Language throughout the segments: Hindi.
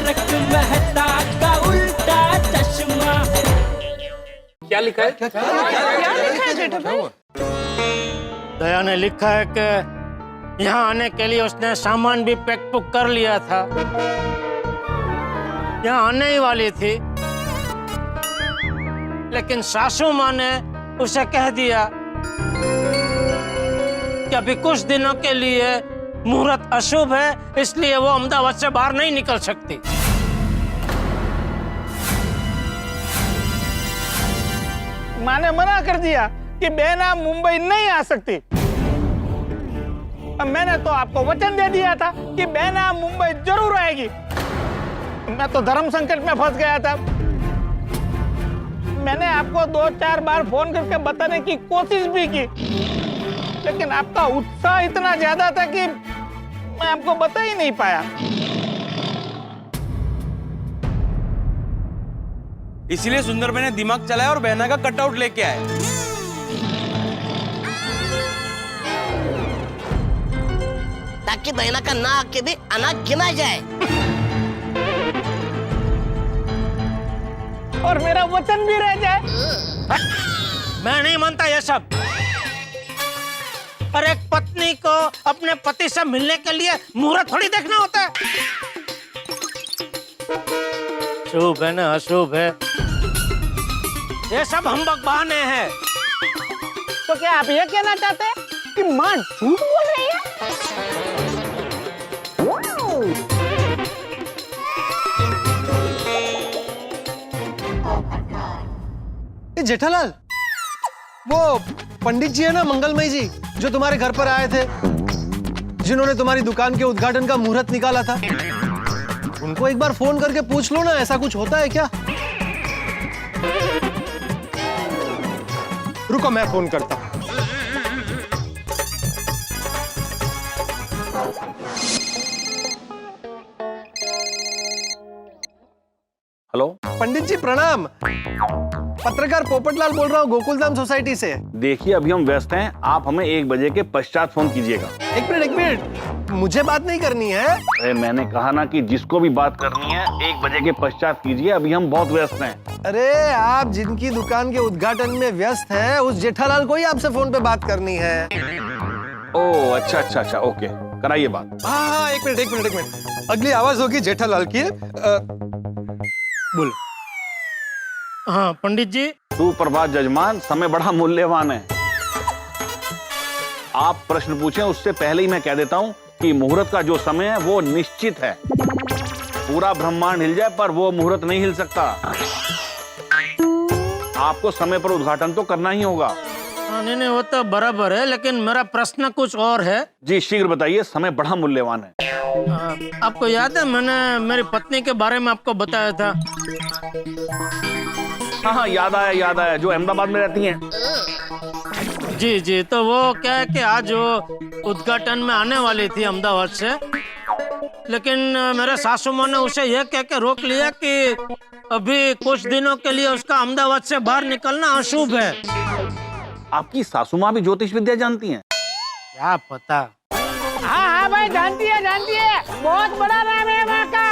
तारक मेहता का उल्टा चश्मा। क्या लिखा है? क्या लिखा है जेठा भाई? दया ने लिखा है कि यहाँ आने के लिए उसने सामान भी पैक पुक कर लिया था, यहाँ आने ही वाली थी, लेकिन सासू माँ ने उसे कह दिया कि अभी कुछ दिनों के लिए मुहूर्त अशुभ है, इसलिए वो अहमदाबाद से बाहर नहीं निकल सकती। माँ ने मना कर दिया कि बहन आप मुंबई नहीं आ सकती। अब मैंने तो आपको वचन दे दिया था कि बहन आप मुंबई जरूर आएगी। मैं तो धर्म संकट में फंस गया था। मैंने आपको 2-4 बार फोन करके बताने की कोशिश भी की, लेकिन आपका उत्साह इतना ज्यादा था कि मैं आपको बता ही नहीं पाया। इसीलिए सुंदर भाई ने दिमाग चलाया और बहना का कटआउट लेके आए। ताकि बहना का नाक के भी अनाक गिना जाए। और मेरा वचन भी रह जाए। मैं नहीं मानता ये सब। और एक पत्नी को अपने पति से मिलने के लिए मुहूर्त थोड़ी देखना होता है। शुभ है ना अशुभ है, ये सब हुmbug बहाने हैं। तो क्या आप ये कहना चाहते हैं कि माँ झूठ बोल रही है? जेठालाल, वो पंडित जी है ना, मंगलमय जी, जो तुम्हारे घर पर आए थे, जिन्होंने तुम्हारी दुकान के उद्घाटन का मुहूर्त निकाला था, उनको एक बार फोन करके पूछ लो ना, ऐसा कुछ होता है क्या? रुको, मैं फोन करता हूं। हेलो पंडित जी प्रणाम। पत्रकार पोपटलाल बोल रहा हूँ, गोकुलधाम सोसाइटी से। देखिए अभी हम व्यस्त हैं, आप हमें 1 बजे के पश्चात फोन कीजिएगा। एक मिनट, मुझे बात नहीं करनी है। अरे मैंने कहा ना कि जिसको भी बात करनी है 1 बजे के पश्चात कीजिए, अभी हम बहुत व्यस्त हैं। अरे आप जिनकी दुकान के उद्घाटन में व्यस्त हैं, उस जेठालाल को ही आपसे फोन पे बात करनी है। ओह अच्छा, ओके, कराइए बात। हाँ, एक मिनट। अगली आवाज होगी जेठालाल की। बोलो। हाँ पंडित जी। सुप्रभात जजमान, समय बड़ा मूल्यवान है। आप प्रश्न पूछें उससे पहले ही मैं कह देता हूँ कि मुहूर्त का जो समय है वो निश्चित है। पूरा ब्रह्मांड हिल जाए पर वो मुहूर्त नहीं हिल सकता। आपको समय पर उद्घाटन तो करना ही होगा। नहीं, वो तो बराबर है, लेकिन मेरा प्रश्न कुछ और है। जी शीघ्र बताइए, समय बड़ा मूल्यवान है। आपको याद है मैंने मेरी पत्नी के बारे में आपको बताया था? हाँ, याद आया, जो अहमदाबाद में रहती हैं। जी, तो वो क्या है कि आज वो उद्घाटन में आने वाली थी अहमदाबाद से, लेकिन मेरे सासू माँ ने उसे यह कह के रोक लिया कि अभी कुछ दिनों के लिए उसका अहमदाबाद से बाहर निकलना अशुभ है। आपकी सासू माँ भी ज्योतिष विद्या जानती हैं? क्या पता। हाँ भाई, जानती है, बहुत बड़ा नाम है माँ का।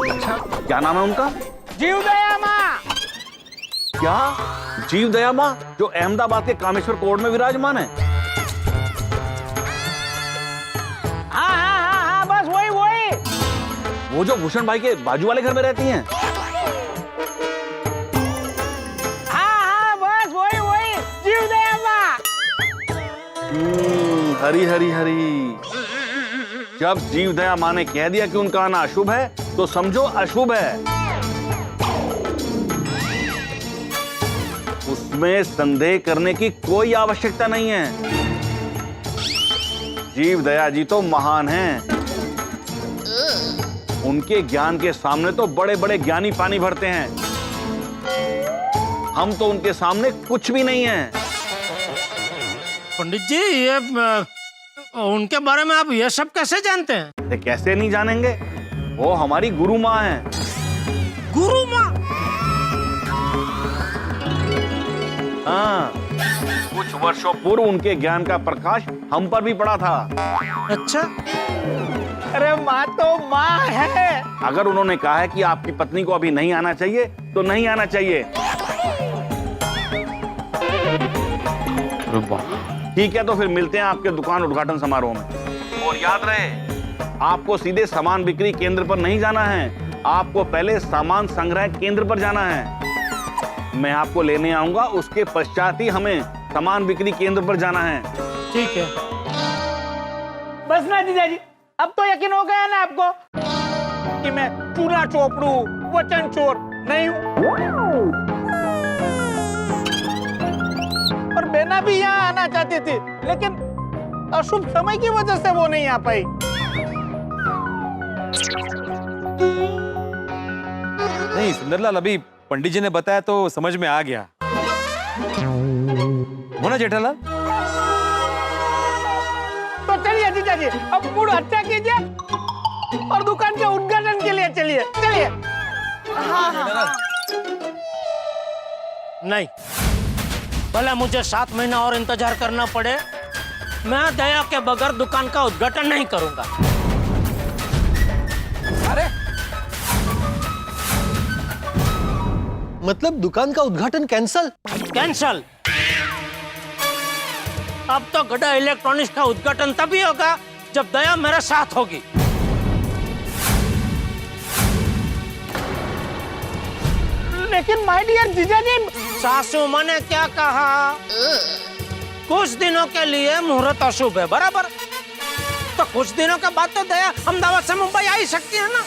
अच्छा, क्या नाम है उनका? जीवदया माँ। क्या जीवदया माँ, जो अहमदाबाद के कामेश्वर कोर्ट में विराजमान है? हाँ, बस वही। वो जो भूषण भाई के बाजू वाले घर में रहती हैं? हाँ, बस वही जीवदया माँ। हरी। जब जीवदया माँ ने कह दिया कि उनका आना अशुभ है, तो समझो अशुभ है। उसमें संदेह करने की कोई आवश्यकता नहीं है। जीवदया जी तो महान हैं। उनके ज्ञान के सामने तो बड़े बड़े ज्ञानी पानी भरते हैं। हम तो उनके सामने कुछ भी नहीं हैं। पंडित जी, ये उनके बारे में आप ये सब कैसे जानते हैं? कैसे नहीं जानेंगे, वो हमारी गुरु माँ हैं। गुरु माँ? हाँ, कुछ वर्षों पूर्व उनके ज्ञान का प्रकाश हम पर भी पड़ा था। अच्छा, अरे माँ तो माँ है। अगर उन्होंने कहा है कि आपकी पत्नी को अभी नहीं आना चाहिए तो नहीं आना चाहिए। ठीक है, तो फिर मिलते हैं आपके दुकान उद्घाटन समारोह में। और याद रहे, आपको सीधे सामान बिक्री केंद्र पर नहीं जाना है, आपको पहले सामान संग्रह केंद्र पर जाना है। मैं आपको लेने आऊंगा, उसके पश्चात ही हमें सामान बिक्री केंद्र पर जाना है। ठीक है। बस ना जीजाजी, अब तो यकीन हो गया ना आपको कि मैं चूना चोपड़ू वचन चोर नहीं हूँ। और बेना भी यहाँ आना चाहती थी, लेकिन अशुभ समय की वजह से वो नहीं आ पाई। नहीं सुंदरलाल, अभी पंडित जी ने बताया तो समझ में आ गया। हो ना जेठालाल? तो चलिए जीजाजी, अब मूड अच्छा कीजिए और दुकान के उद्घाटन के लिए चलिए। चलिए। नहीं, भले मुझे 7 महीना और इंतजार करना पड़े, मैं दया के बगैर दुकान का उद्घाटन नहीं करूंगा। अरे मतलब दुकान का उद्घाटन कैंसल? कैंसल। अब तो गड्ढा इलेक्ट्रॉनिक्स का उद्घाटन तभी होगा जब दया मेरे साथ होगी। लेकिन माय डियर जीजाजी, सासू माँ ने क्या कहा? कुछ दिनों के लिए मुहूर्त अशुभ है, बराबर? तो कुछ दिनों के बाद तो दया अहमदाबाद से मुंबई आ ही सकती है ना।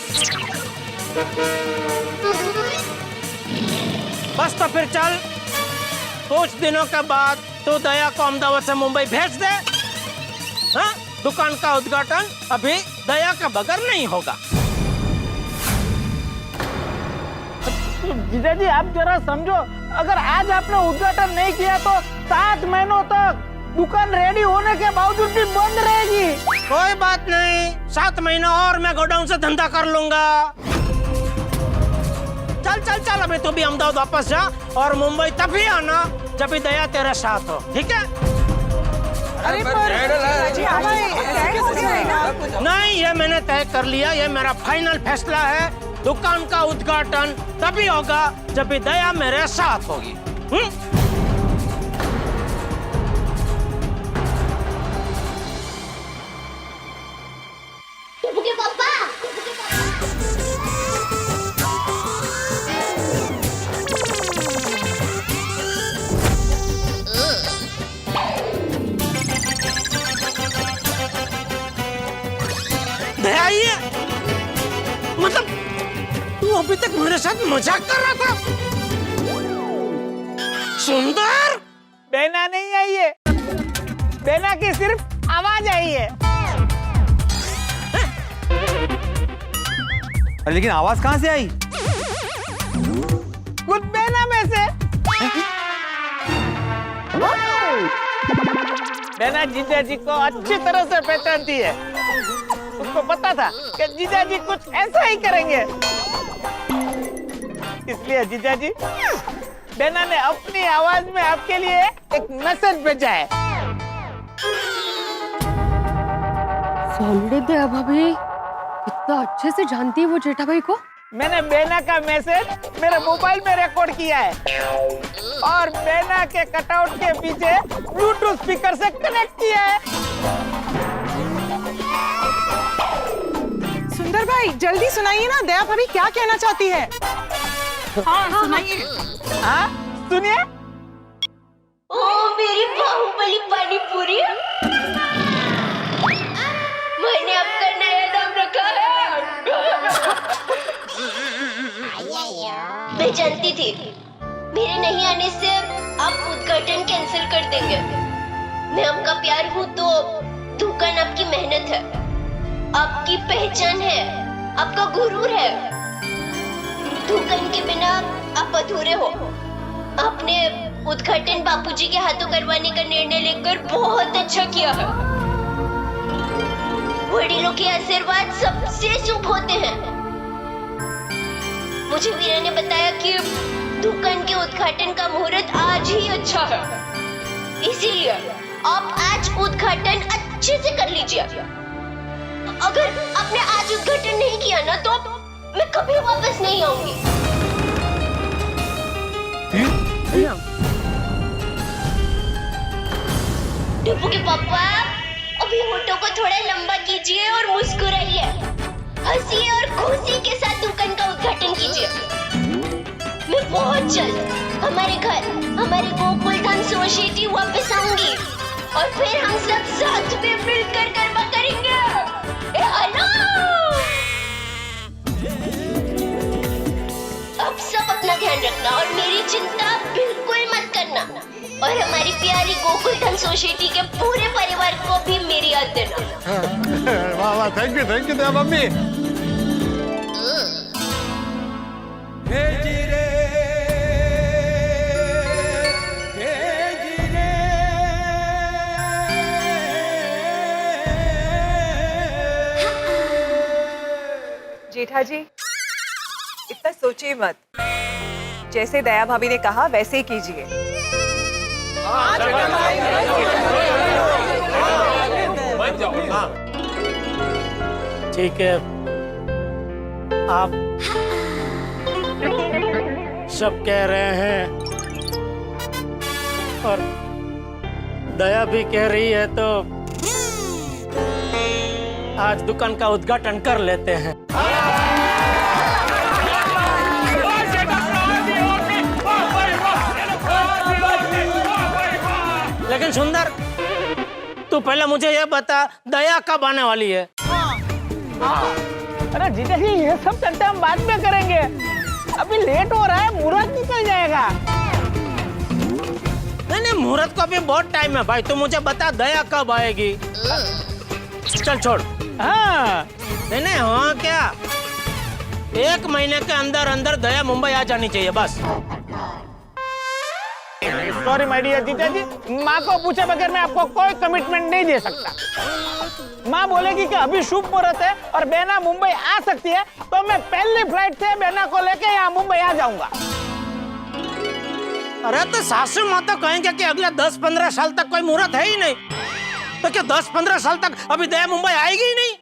बस तो फिर चल, कुछ दिनों के बाद तू दया को अहमदाबाद से मुंबई भेज दे। हाँ? दुकान का उद्घाटन अभी दया के बगैर नहीं होगा। जीजाजी आप जरा समझो, अगर आज आपने उद्घाटन नहीं किया तो 7 महीनों तक दुकान रेडी होने के बावजूद भी बंद रहेगी। कोई बात नहीं, 7 महीना और मैं गोडाउन से धंधा कर लूंगा। चल चल चल, अभी तू भी अहमदाबाद वापस जा और मुंबई तभी आना जब भी दया तेरे साथ हो, ठीक है? अरे नहीं, ये मैंने तय कर लिया, ये मेरा फाइनल फैसला है। दुकान का उद्घाटन तभी होगा जब भी दया मेरे साथ होगी। पापा, दया ये मतलब तू अभी तक मेरे साथ मजाक कर रहा था? सुंदर, बेना नहीं आई है, बेना की सिर्फ आवाज आई है। लेकिन आवाज कहाँ से आई? खुद बेना में से। बेना जीजाजी को अच्छी तरह से पहचानती है। उसको पता था कि जीजाजी कुछ ऐसा ही करेंगे, इसलिए जीजाजी बेना ने अपनी आवाज में आपके लिए एक मैसेज भेजा है। सॉलिड दया भाभी कितना अच्छे से जानती है वो जेठा भाई को। मैंने बेना का मैसेज मेरे मोबाइल में रिकॉर्ड किया है और बेना के कटआउट के पीछे ब्लूटूथ स्पीकर से कनेक्ट किया है। सुंदर भाई जल्दी सुनाइए ना, दया भाभी क्या कहना चाहती है? हाँ सुनाइए। हाँ सुनिए। ओ मेरी बाहुबली पानी पूरी, मैंने आपका नया नाम रखा है। मैं जानती थी मेरे नहीं आने से आप उद्घाटन कैंसिल कर देंगे। मैं आपका प्यार हूँ तो दुकान आपकी मेहनत है, आपकी पहचान है, आपका गुरूर है। दुकान के बिना आप अधूरे हो। आपने उद्घाटन बापूजी के हाथों करवाने का निर्णय लेकर बहुत अच्छा किया है। वडीलों के आशीर्वाद सबसे शुभ होते हैं। मुझे वीरा ने बताया कि दुकान के उद्घाटन का मुहूर्त आज ही अच्छा है, इसीलिए आप आज उद्घाटन अच्छे से कर लीजिए। अगर आपने आज उद्घाटन नहीं किया ना तो मैं कभी वापस नहीं आऊंगी। डिपू के पापा, अभी होठों को थोड़ा लंबा कीजिए और मुस्कुराइए, हंसिए और खुशी के साथ दुकान का उद्घाटन कीजिए। मैं बहुत जल्द हमारे घर, हमारे गोकुल धाम सोसाइटी वापस आऊंगी और फिर हम सब साथ में मिलकर गरबा करेंगे। हेलो, अब सब अपना ध्यान रखना और मेरी चिंता बिल्कुल मत करना, और हमारी प्यारी गोकुल धाम सोसाइटी के पूरे परिवार को भी मेरी याद देना। वाह वाह, थैंक यू दया मम्मी। जेठा जी, इतना सोचिए मत, जैसे दया भाभी ने कहा वैसे ही कीजिए। ठीक है, आप सब कह रहे हैं और दया भी कह रही है, तो आज दुकान का उद्घाटन कर लेते हैं। लेकिन सुंदर, तू पहले मुझे ये बता, दया कब आने वाली है? अरे जीजा जी, ये सब चर्चा हम बाद में करेंगे, अभी लेट हो रहा है, मुहूर्त निकल जाएगा। नहीं, मुहूर्त को अभी बहुत टाइम है भाई, तू मुझे बता दया कब आएगी। चल छोड़। हाँ नहीं, हाँ क्या, 1 महीने के अंदर अंदर दया मुंबई आ जानी चाहिए बस। सॉरी माय डियर जीजा जी, माँ को पूछे बगैर मैं आपको कोई कमिटमेंट नहीं दे सकता। माँ बोलेगी कि अभी शुभ मुहूर्त है और बेना मुंबई आ सकती है, तो मैं पहली फ्लाइट से बेना को लेके यहाँ मुंबई आ जाऊंगा। अरे तो सासू माँ तो कहेंगे कि अगले 10-15 साल तक कोई मुहूर्त है ही नहीं, तो क्या 10-15 साल तक अभी दया मुंबई आएगी ही नहीं?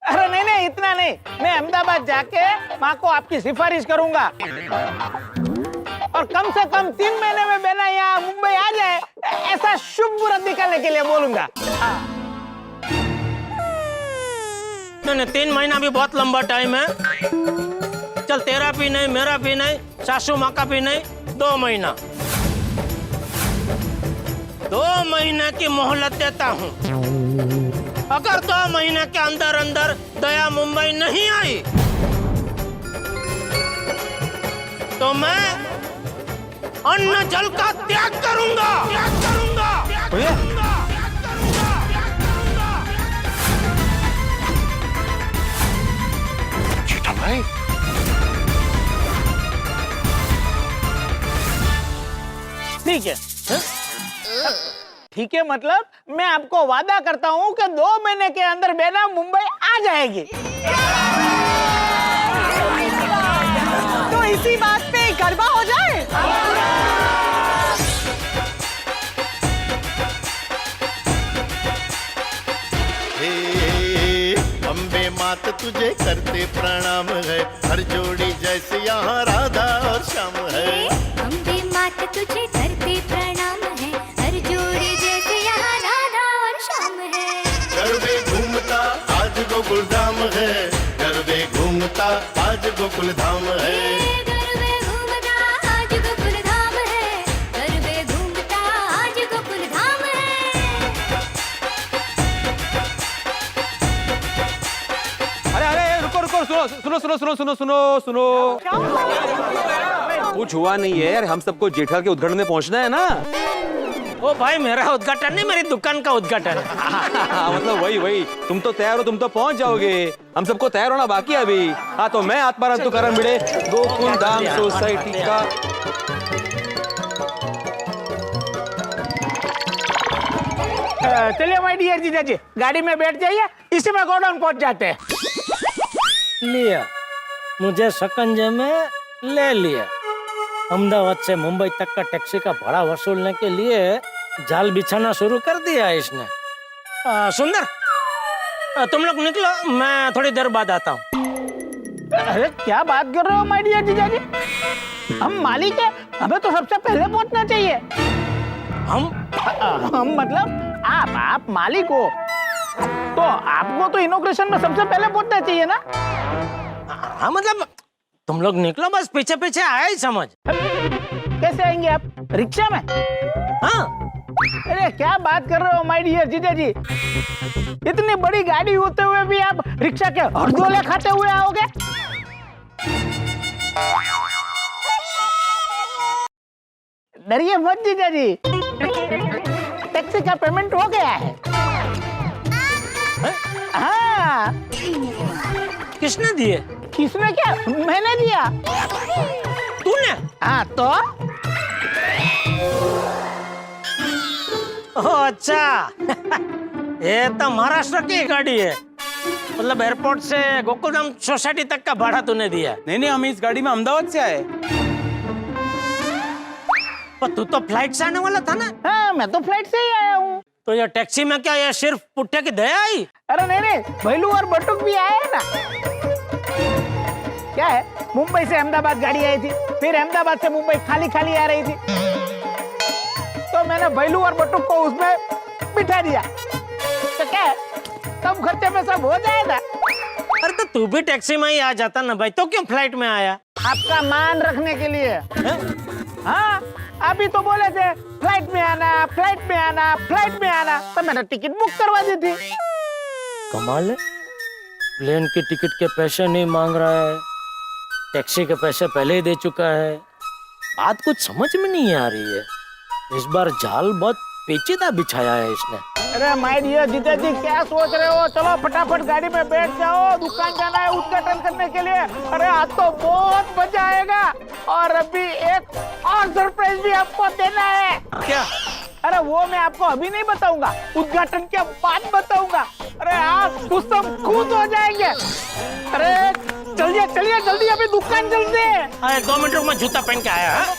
अरे नहीं, इतना नहीं, मैं अहमदाबाद जाके माँ को आपकी सिफारिश करूंगा और कम से कम 3 महीने में बेना यहाँ मुंबई आ जाए, ऐसा शुभ मुहूर्त निकालने के लिए बोलूंगा। नहीं, 3 महीना भी बहुत लंबा टाइम है। चल, तेरा भी नहीं, मेरा भी नहीं, सासू माँ का भी नहीं, 2 महीना। 2 महीने की मोहलत देता हूँ। अगर 2 महीने के अंदर अंदर दया मुंबई नहीं आई, तो मैं अन्न जल का त्याग करूंगा। जेठा भाई, ठीक है, ठीक है, मतलब मैं आपको वादा करता हूँ कि 2 महीने के अंदर बेना मुंबई आ जाएगी। तो इसी बात पे गरबा हो जाए। अम्बे मात तुझे करते प्रणाम है, हर जोड़ी जैसे यहाँ राधा और श्याम है। अम्बे मात तुझे करते प्रणाम है, हर जोड़ी जैसे यहाँ राधा और श्याम है। गरबे घूमता आज गोकुल धाम है, गरबे घूमता आज गोकुल धाम है। गरबे घूमता आज गोकुल धाम है, गरबे घूमता आज गोकुल धाम है। अरे रुको, सुनो। कुछ हुआ नहीं है यार, हम सबको जेठालाल के उद्घाटन में पहुंचना है ना। ओ भाई, मेरा उद्घाटन नहीं, मेरी दुकान का उद्घाटन है। मतलब वही, तुम तो तैयार हो, तुम तो पहुंच जाओगे, हम सबको तैयार होना बाकी है अभी। हाँ, तो मैं आत्माराम तुकाराम भिड़े, गोकुल धाम सोसाइटी का चलिए माय डियर जीजा जी, गाड़ी में बैठ जाइए, इसी में गोडाउन पहुंच जाते हैं। लिया, मुझे शकंजे में ले लिया। अहमदाबाद से मुंबई तक का टैक्सी का भाड़ा वसूलने के लिए जाल बिछाना शुरू कर दिया इसने। सुंदर, तुम लोग निकलो, मैं थोड़ी देर बाद आता हूँ। अरे क्या बात कर रहे हो माय डियर जीजाजी? हम मालिक है, हमें तो सबसे पहले पहुंचना चाहिए। हम मतलब आप मालिक हो, तो आपको तो इनॉग्रेशन में सबसे पहले पहुंचना चाहिए ना। हाँ मतलब तुम लोग निकलो, बस पीछे पीछे आया ही समझ। कैसे आएंगे आप? रिक्शा में? हाँ। अरे क्या बात कर रहे हो माय डियर जीजाजी? इतनी बड़ी गाड़ी होते हुए भी आप रिक्शा के हरदोले खाते हुए आओगे? डरिए मत जीजाजी, टैक्सी का पेमेंट हो गया है। हाँ। किसने दिए? किसने क्या? मैंने दिया। तूने? हाँ तो? ओह अच्छा। ये तो महाराष्ट्र की गाड़ी है, मतलब एयरपोर्ट से गोकुलधाम सोसाइटी तक का भाड़ा तूने दिया? नहीं, हम इस गाड़ी में अहमदाबाद से आए। पर तू तो फ्लाइट से आने वाला था ना? हाँ मैं तो फ्लाइट से ही आया हूँ। तो ये टैक्सी में क्या ये सिर्फ पुट्टे की दया आई? अरे नहीं, भैलू और बटुक भी आए हैं ना। क्या है, मुंबई से अहमदाबाद गाड़ी आई थी, फिर अहमदाबाद से मुंबई खाली खाली आ रही थी, तो मैंने भैलू और बटुक को उसमें बिठा दिया। तो क्या है, कम खर्चे में सब हो जाएगा। अरे तो तू भी टैक्सी में ही आ जाता ना भाई, तो क्यों फ्लाइट में आया? आपका मान रखने के लिए। हाँ अभी तो बोले थे फ्लाइट में आना, फ्लाइट में आना, फ्लाइट में आना, तो मैंने टिकट बुक करवा दी थी। कमाल है, प्लेन की टिकट के पैसे नहीं मांग रहा है, टैक्सी के पैसे पहले ही दे चुका है। बात कुछ समझ में नहीं आ रही है। इस बार जाल बहुत पेचीदा बिछाया है इसने। अरे माय डियर जीजाजी, क्या सोच रहे हो? चलो फटाफट गाड़ी में बैठ जाओ, दुकान जाना है उद्घाटन करने के लिए। अरे आज तो बहुत मजा आएगा, और अभी एक और सरप्राइज भी आपको देना है। क्या? अरे वो मैं आपको अभी नहीं बताऊंगा, उद्घाटन के बाद बताऊंगा। अरे आप तो सब खुश हो जाएंगे। अरे चलिए चलिए जल्दी, अभी दुकान चलते हैं। अरे 2 मिनट रुक, मैं जूता पहन के आया। हाँ?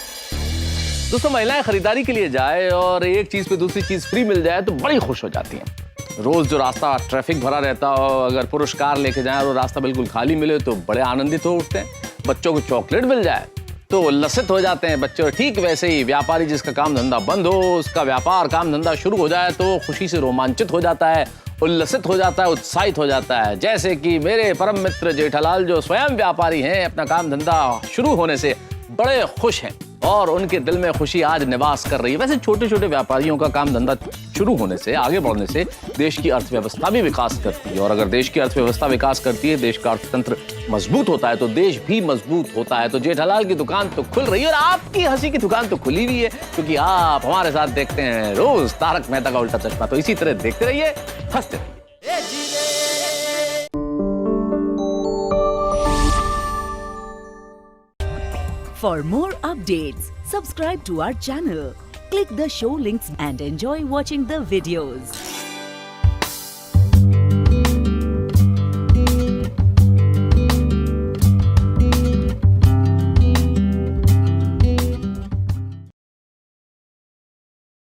दोस्तों, महिलाएं खरीदारी के लिए जाए और एक चीज पे दूसरी चीज फ्री मिल जाए तो बड़ी खुश हो जाती हैं। रोज जो रास्ता ट्रैफिक भरा रहता हो, अगर पुरुष कार लेके जाए और रास्ता बिल्कुल खाली मिले तो बड़े आनंदित हो उठते हैं। बच्चों को चॉकलेट मिल जाए तो उल्लसित हो जाते हैं बच्चे। ठीक वैसे ही व्यापारी जिसका काम धंधा बंद हो, उसका व्यापार काम धंधा शुरू हो जाए तो खुशी से रोमांचित हो जाता है, उल्लसित हो जाता है, उत्साहित हो जाता है। जैसे कि मेरे परम मित्र जेठालाल जो स्वयं व्यापारी हैं, अपना काम धंधा शुरू होने से बड़े खुश हैं और उनके दिल में खुशी आज निवास कर रही है। वैसे छोटे छोटे व्यापारियों का काम धंधा शुरू होने से, आगे बढ़ने से देश की अर्थव्यवस्था भी विकास करती है, और अगर देश की अर्थव्यवस्था विकास करती है, देश का अर्थतंत्र मजबूत होता है तो देश भी मजबूत होता है। तो जेठालाल की दुकान तो खुल रही है और आपकी हंसी की दुकान तो खुली हुई है, क्योंकि आप हमारे साथ देखते हैं रोज तारक मेहता का उल्टा चश्मा। तो इसी तरह देखते रहिए, हंसते रहिए। For more updates, subscribe to our channel, click the show links and enjoy watching the videos.